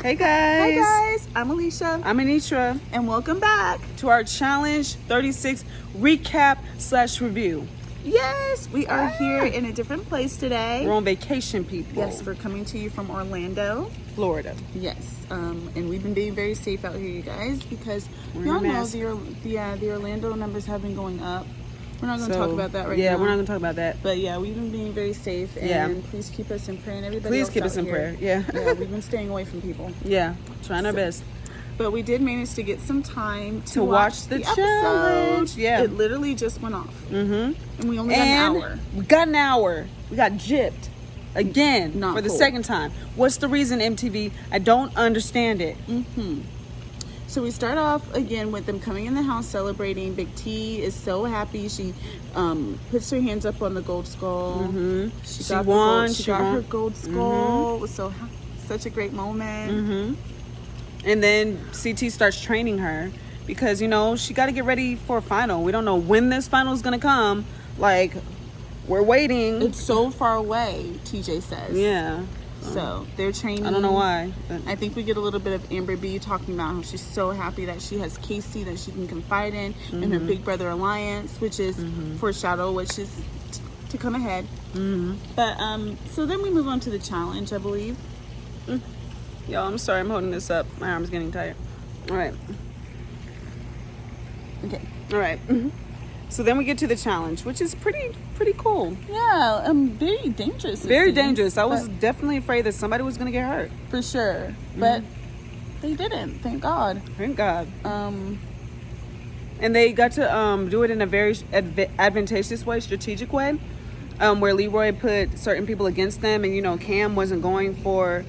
Hey guys. Hi guys, I'm Alicia. I'm Anitra. And welcome back to our Challenge 36 recap / review. Yes, we are here in a different place today. We're on vacation, people. Yes, we're coming to you from Orlando, Florida. Yes, and we've been being very safe out here, you guys, because y'all know the Orlando numbers have been going up. We're not going to talk about that right now. Yeah, we're not going to talk about that. But yeah, we've been being very safe, and please keep us in prayer. And everybody please else keep out us in here. prayer. Yeah. Yeah, we've been staying away from people. Yeah, trying our best. But we did manage to get some time to watch the challenge. Episode. Yeah, it literally just went off. And we only got an hour. We got an hour. We got gypped again for the second time. What's the reason, MTV? I don't understand it. So we start off again with them coming in the house celebrating. Big T is so happy. She puts her hands up on the gold skull. She won. She got her gold skull. It was such a great moment. And then CT starts training her because, you know, she got to get ready for a final. We don't know when this final is going to come. Like, we're waiting. It's so far away, TJ says. Yeah. So they're training. I don't know why. I think we get a little bit of Amber B talking about how she's so happy that she has Casey that she can confide in and her Big Brother Alliance, which is foreshadow, which is to come ahead. But so then we move on to the challenge, I believe. Y'all, I'm sorry, I'm holding this up. My arm's getting tired. All right. Okay. All right. So then we get to the challenge, which is pretty cool. Yeah, very dangerous. Very dangerous. I was definitely afraid that somebody was going to get hurt. For sure. But they didn't, thank God. Thank God. And they got to do it in a very advantageous way, strategic way, where Leroy put certain people against them. And, you know, Cam wasn't going for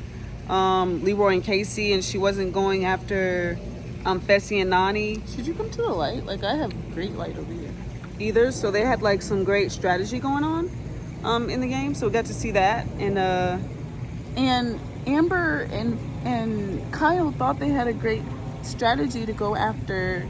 Leroy and Casey, and she wasn't going after Fessy and Nany. Should you come to the light? Like, I have great light over here. Either. So they had like some great strategy going on in the game. So we got to see that. And Amber and Kyle thought they had a great strategy to go after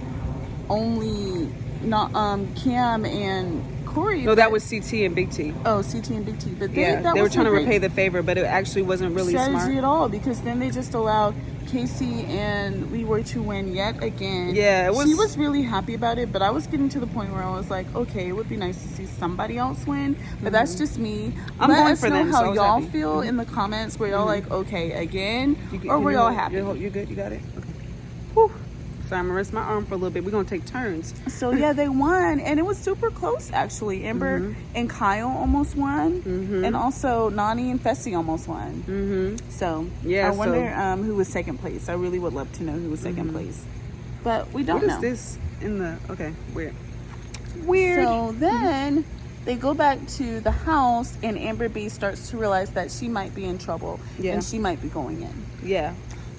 only not Cam and Corey. No, that was CT and Big T. Oh, CT and Big T. But they were trying to repay the favor, but it actually wasn't really strategy smart at all, because then they just allowed Casey and Leroy to win yet again. Yeah, she was really happy about it, but I was getting to the point where I was like, okay, it would be nice to see somebody else win, but that's just me. I'm going for them. Let us know how y'all feel in the comments. Were y'all like, okay, again, or were y'all happy? You good? You got it? Okay. Whew. So I'm gonna rest my arm for a little bit. We're gonna take turns. So yeah, they won, and it was super close actually. Amber and Kyle almost won, and also Nany and Fessy almost won. So yeah, I wonder who was second place. I really would love to know who was second place, but we don't know. What is this in the? Okay, weird. So then they go back to the house, and Amber B starts to realize that she might be in trouble, and she might be going in. Yeah.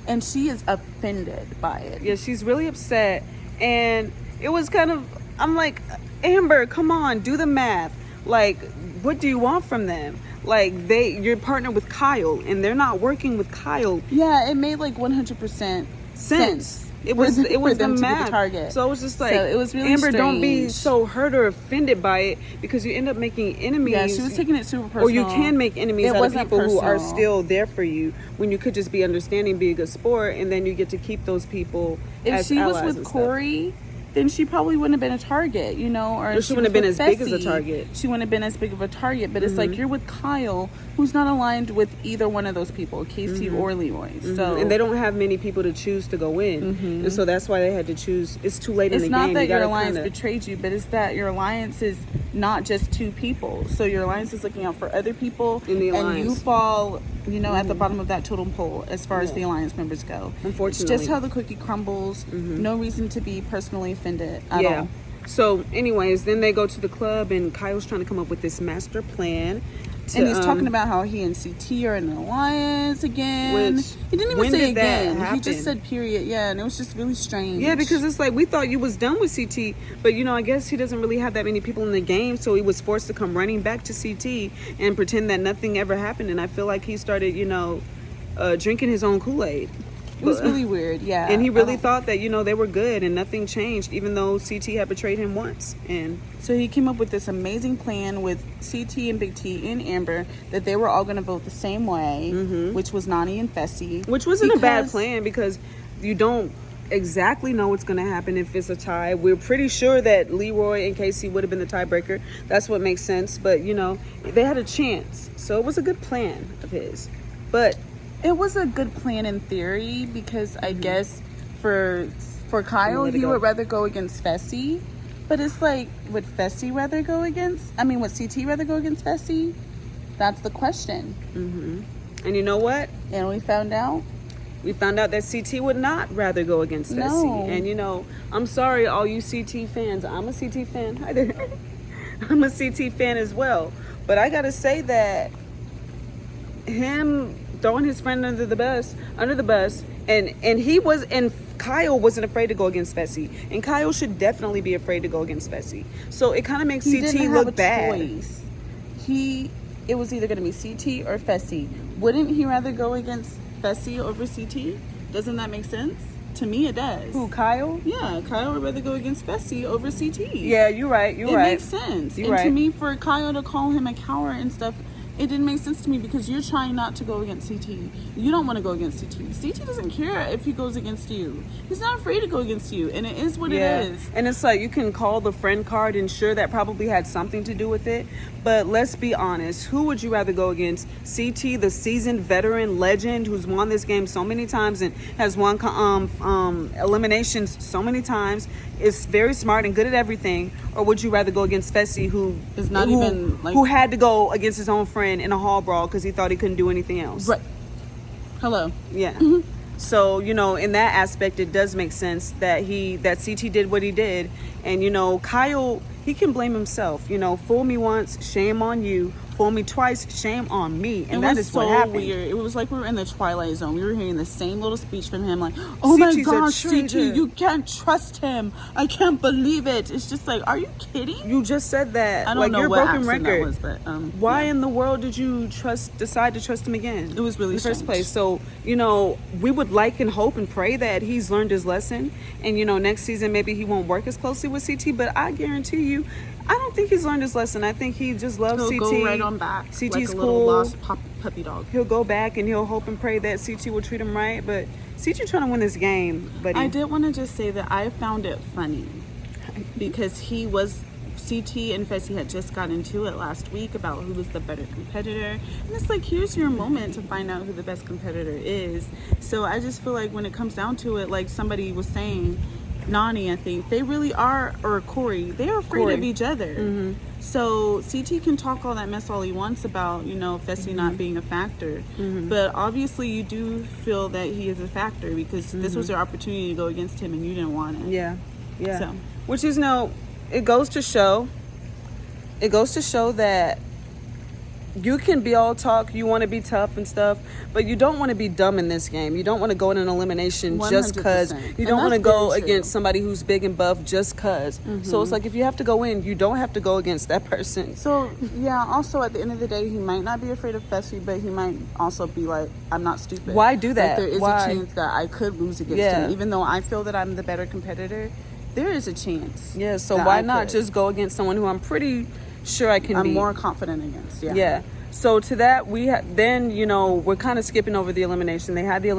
And she is offended by it. Yeah, she's really upset. And it was kind of, I'm like, Amber, come on, do the math. Like, what do you want from them? Like, you're partnered with Kyle, and they're not working with Kyle. Yeah, it made like 100% sense. It was the math. Target. So it was just like, it was really Amber, strange. don't be so hurt or offended by it, because you end up making enemies. Yeah, she was taking it super personal. Or you can make enemies out of people who are still there for you, when you could just be understanding, be a good sport, and then you get to keep those people as she allies. Was with Corey, then she probably wouldn't have been a target, you know, or she wouldn't have been as big as a target. She wouldn't have been as big of a target, but it's like you're with Kyle, who's not aligned with either one of those people, Casey or Leroy. So and they don't have many people to choose to go in, and so that's why they had to choose. It's too late in the game. It's not that your alliance betrayed you, but it's that your alliance is not just two people. So your alliance is looking out for other people, in the alliance, and you fall, you know, at the bottom of that totem pole as far as the alliance members go. Unfortunately, it's just how the cookie crumbles. No reason to be personally offended at all. So anyways, then they go to the club, and Kyle's trying to come up with this master plan. And he's talking about how he and CT are in an alliance again. He didn't even say again. He just said period. Yeah, and it was just really strange. Yeah, because it's like, we thought you was done with CT, but you know, I guess he doesn't really have that many people in the game, so he was forced to come running back to CT and pretend that nothing ever happened. And I feel like he started, you know, drinking his own Kool-Aid. It was really weird, yeah. And he really thought that, you know, they were good and nothing changed, even though CT had betrayed him once. And so he came up with this amazing plan with CT and Big T and Amber that they were all going to vote the same way, which was Nany and Fessy. Which wasn't a bad plan, because you don't exactly know what's going to happen if it's a tie. We're pretty sure that Leroy and Casey would have been the tiebreaker. That's what makes sense. But, you know, they had a chance. So it was a good plan of his. But it was a good plan in theory, because I guess for Kyle, he would rather go against Fessy. But it's like, would CT rather go against Fessy? That's the question. And you know what? And we found out that CT would not rather go against Fessy. No. And, you know, I'm sorry, all you CT fans. I'm a CT fan. Hi there. I'm a CT fan as well. But I got to say that him throwing his friend under the bus, and Kyle wasn't afraid to go against Fessy. And Kyle should definitely be afraid to go against Fessy. So it kind of makes CT look bad. Choice. It was either going to be CT or Fessy. Wouldn't he rather go against Fessy over CT? Doesn't that make sense? To me, it does. Who, Kyle? Yeah, Kyle would rather go against Fessy over CT. Yeah, you're right. It makes sense. To me, for Kyle to call him a coward and stuff, it didn't make sense to me, because you're trying not to go against CT. You don't want to go against CT. CT doesn't care if he goes against you. He's not afraid to go against you, and it is what it is. And it's like, you can call the friend card, and sure, that probably had something to do with it. But let's be honest. Who would you rather go against? CT, the seasoned veteran legend who's won this game so many times and has won eliminations so many times, is very smart and good at everything? Or would you rather go against Fessy, who had to go against his own friend in a hall brawl because he thought he couldn't do anything else? Right. Hello. Yeah. So, you know, in that aspect, it does make sense that CT did what he did. And, you know, Kyle, he can blame himself. You know, fool me once, shame on you. Fool me twice, shame on me. And that is what happened. Weird. It was like we were in the Twilight Zone. We were hearing the same little speech from him, like, oh my gosh, CT, you can't trust him. I can't believe it. It's just like, are you kidding? You just said that. I don't know your what broken accent record. that was, but why in the world did you decide to trust him again? It was really in the first strange. place. So, you know, we would like and hope and pray that he's learned his lesson, and, you know, next season maybe he won't work as closely with CT. But I guarantee you, I don't think he's learned his lesson. I think he just loves CT. He'll go right on back. CT's like a cool. Little lost puppy dog. He'll go back and he'll hope and pray that CT will treat him right. But CT trying to win this game. But I did want to just say that I found it funny because CT and Fessy had just got into it last week about who was the better competitor. And it's like, here's your moment to find out who the best competitor is. So I just feel like when it comes down to it, like somebody was saying, Nany, I think, they really are, or Corey, they are afraid of each other. So CT can talk all that mess all he wants about, you know, Fessy not being a factor. But obviously you do feel that he is a factor, because this was your opportunity to go against him and you didn't want it. Yeah. So. Which is, it goes to show that you can be all talk, you want to be tough and stuff, but you don't want to be dumb in this game. You don't want to go in an elimination 100%. Just because. You don't want to go against somebody who's big and buff just because. So it's like, if you have to go in, you don't have to go against that person. So, yeah, also at the end of the day, he might not be afraid of Fessy, but he might also be like, I'm not stupid. Why do that? Like, there is a chance that I could lose against him. Even though I feel that I'm the better competitor, there is a chance. Yeah, so why not just go against someone who I'm pretty sure I'm more confident against. Yeah. So to that, then, you know, we're kind of skipping over the elimination. They had the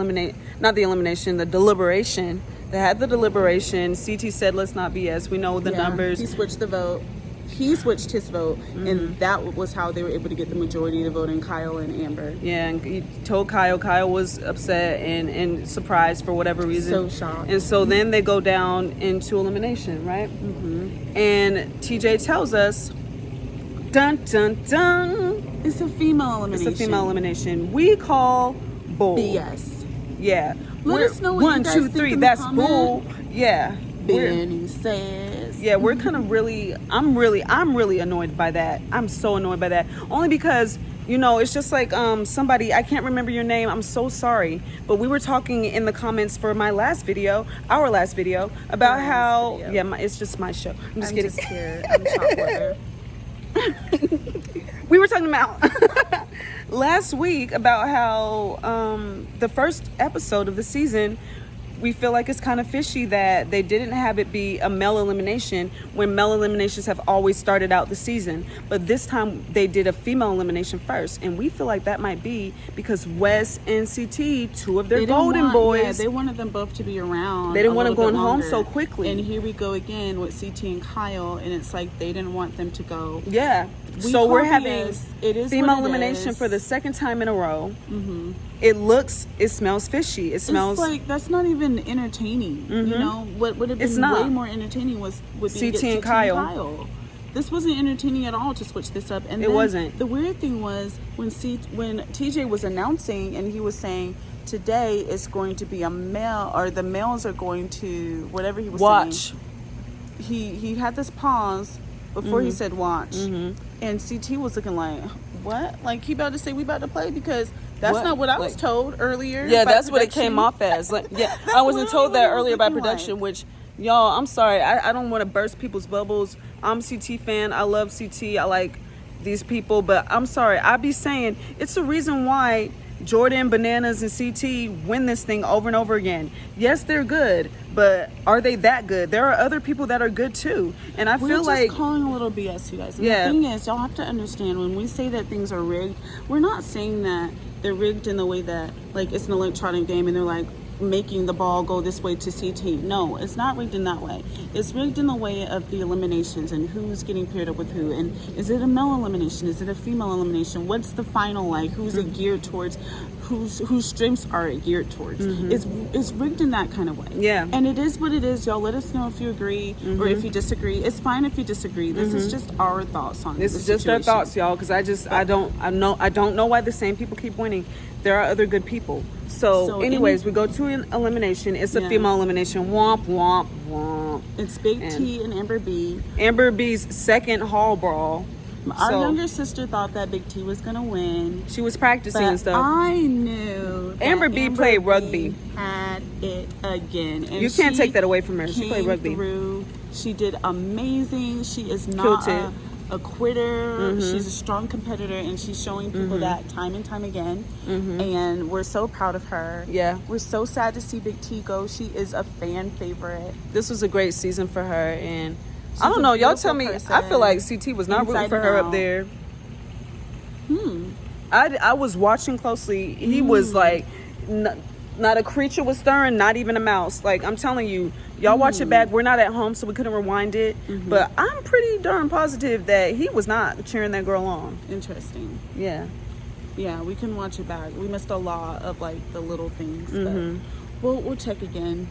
deliberation. They had the deliberation. CT said, let's not BS. We know the numbers. He switched the vote. He switched his vote, and that was how they were able to get the majority to vote in Kyle and Amber. Yeah, and he told Kyle. Kyle was upset and surprised for whatever reason. So shocked. And so then they go down into elimination, right? And TJ tells us, dun, dun, dun. It's a female elimination. We call bull. BS. Yeah. Let us know what 1, you guys 2, think 3. in the That's comments. bull. Yeah. Benny says. Yeah, we're kind of I'm really annoyed by that. I'm so annoyed by that. Only because, you know, it's just like somebody, I can't remember your name. I'm so sorry. But we were talking in the comments for our last video, about how, it's just my show. I'm just kidding. Just here. I'm top weather. we were talking about last week about how the first episode of the season, we feel like it's kind of fishy that they didn't have it be a male elimination when male eliminations have always started out the season. But this time they did a female elimination first. And we feel like that might be because Wes and CT, two of their golden boys. Yeah, they wanted them both to be around. They didn't want them going home so quickly. And here we go again with CT and Kyle. And it's like they didn't want them to go. Yeah. So we're having female elimination for the second time in a row. Mm-hmm. It smells fishy. It smells like that's not even entertaining. Mm-hmm. You know what would have been way more entertaining was with CT and Kyle. This wasn't entertaining at all to switch this up. And it wasn't. The weird thing was when TJ was announcing and he was saying today is going to be a male, or the males are going to whatever he was saying. He had this pause before he said watch, and CT was looking like, what? Like he about to say we about to play because that's not what I was told earlier. Yeah, that's what it came off as. Like, yeah, I wasn't told that earlier by production, which, y'all, I'm sorry. I don't want to burst people's bubbles. I'm a CT fan. I love CT. I like these people, but I'm sorry. I be saying it's the reason why Jordan, Bananas, and CT win this thing over and over again. Yes, they're good, but are they that good? There are other people that are good too, and I feel like we're just calling a little BS, you guys. And yeah. The thing is, y'all have to understand when we say that things are rigged, we're not saying that they're rigged in the way that like it's an electronic game and they're like making the ball go this way to CT. No, it's not rigged in that way. It's rigged in the way of the eliminations and who's getting paired up with who. And is it a male elimination? Is it a female elimination? What's the final like? Who's it geared towards? Whose strengths are it geared towards? It's rigged in that kind of way. Yeah. And it is what it is. Y'all let us know if you agree or if you disagree. It's fine if you disagree. This is just our thoughts on this. This is just our thoughts, y'all, because I don't know why the same people keep winning. There are other good people. So anyways, we go to an elimination. It's a female elimination. Womp, womp, womp. It's Big T and Amber B. Amber B's second hall brawl. Our younger sister thought that Big T was going to win. She was practicing and stuff. I knew Amber B played rugby. Had it again. And you can't take that away from her. She played rugby. She did amazing. She is not a quitter. She's a strong competitor, and she's showing people that time and time again. And we're so proud of her. Yeah. We're so sad to see Big T go. She is a fan favorite. This was a great season for her, and I don't know. Y'all tell me. I feel like CT was not rooting for her up there. I was watching closely. He was like, not a creature was stirring, not even a mouse. Like, I'm telling you, y'all watch it back. We're not at home, so we couldn't rewind it. But I'm pretty darn positive that he was not cheering that girl on. Interesting. Yeah. Yeah, we can watch it back. We missed a lot of like the little things. But we'll check again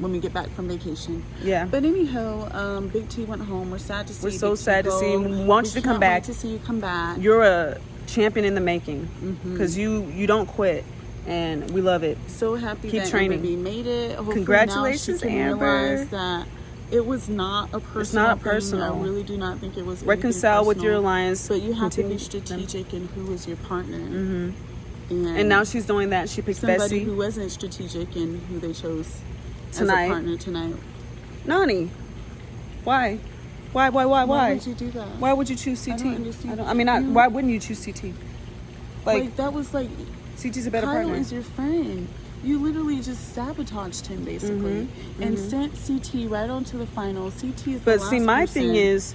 when we get back from vacation. Yeah. But anyhow, Big T went home. We're sad to see. We're so sad to see him. We want you to come back. To see you come back. You're a champion in the making because you don't quit, and we love it. So happy Keep that training. Amber B made it. Hopefully Congratulations, now she can Amber. realize that it was not a personal. It's not thing. personal. I really do not think it was. Reconcile with your alliance, but you have to be strategic in who is your partner. And now she's doing that. She picked somebody Bessie, who wasn't strategic in who they chose tonight. as a partner tonight. Nani, why? Why would you do that? Why would you choose CT? I don't understand. Why wouldn't you choose CT? Like that was like CT's a better Kyle partner. is your friend. You literally just sabotaged him basically and sent CT right on to the final. CT is but the see, last my person. thing is,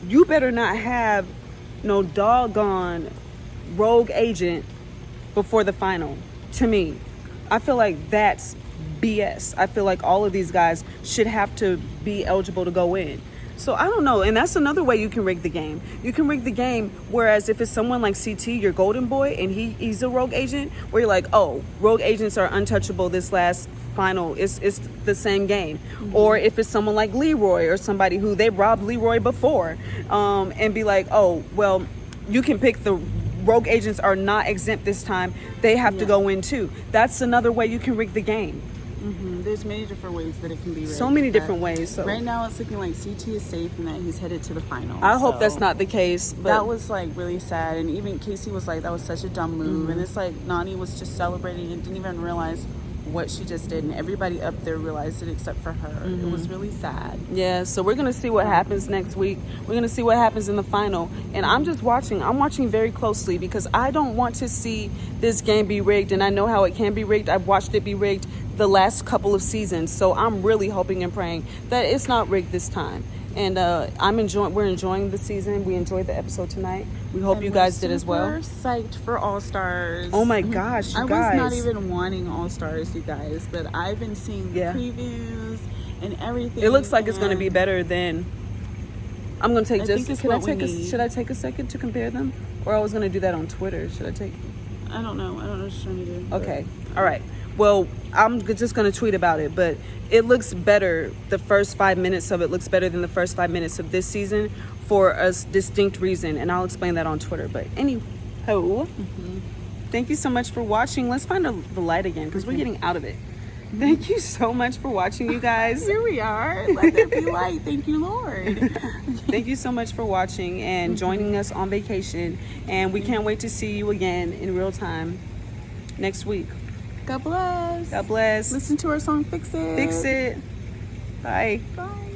you better not have no doggone rogue agent before the final. To me, I feel like that's BS. I feel like all of these guys should have to be eligible to go in. So I don't know, and that's another way you can rig the game. You can rig the game, whereas if it's someone like CT, your golden boy, and he's a rogue agent, where you're like, oh, rogue agents are untouchable this last final. It's the same game. Or if it's someone like Leroy or somebody who they robbed Leroy before, and be like, oh, well, you can pick the rogue agents are not exempt this time. They have to go in too. That's another way you can rig the game. There's many different ways that it can be rigged. So many different ways. So right now it's looking like CT is safe and that he's headed to the final. I hope that's not the case. But that was like really sad, and even Casey was like, that was such a dumb move. And it's like Nani was just celebrating and didn't even realize what she just did, and everybody up there realized it except for her. It was really sad. Yeah, so we're gonna see what happens next week. We're gonna see what happens in the final, and I'm watching very closely because I don't want to see this game be rigged, and I know how it can be rigged. I've watched it be rigged the last couple of seasons, so I'm really hoping and praying that it's not rigged this time. And we're enjoying the season. We enjoyed the episode tonight. We hope you guys did as well. Super psyched for All Stars. Oh my gosh, you guys! I was not even wanting All Stars, you guys, but I've been seeing the previews and everything. It looks like it's going to be better than. I'm going to take just. Should I take a second to compare them, or I was going to do that on Twitter? Should I take? I don't know what you're trying to do. Okay. All right. Well, I'm just going to tweet about it, but it looks better. The first 5 minutes of it looks better than the first 5 minutes of this season for a distinct reason, and I'll explain that on Twitter. But anyhow, thank you so much for watching. Let's find the light again because we're getting out of it. Thank you so much for watching, you guys. Here we are. Let there be light. Thank you, Lord. Thank you so much for watching and joining us on vacation, and we can't wait to see you again in real time next week. God bless. God bless. Listen to our song, Fix It. Fix It. Bye. Bye.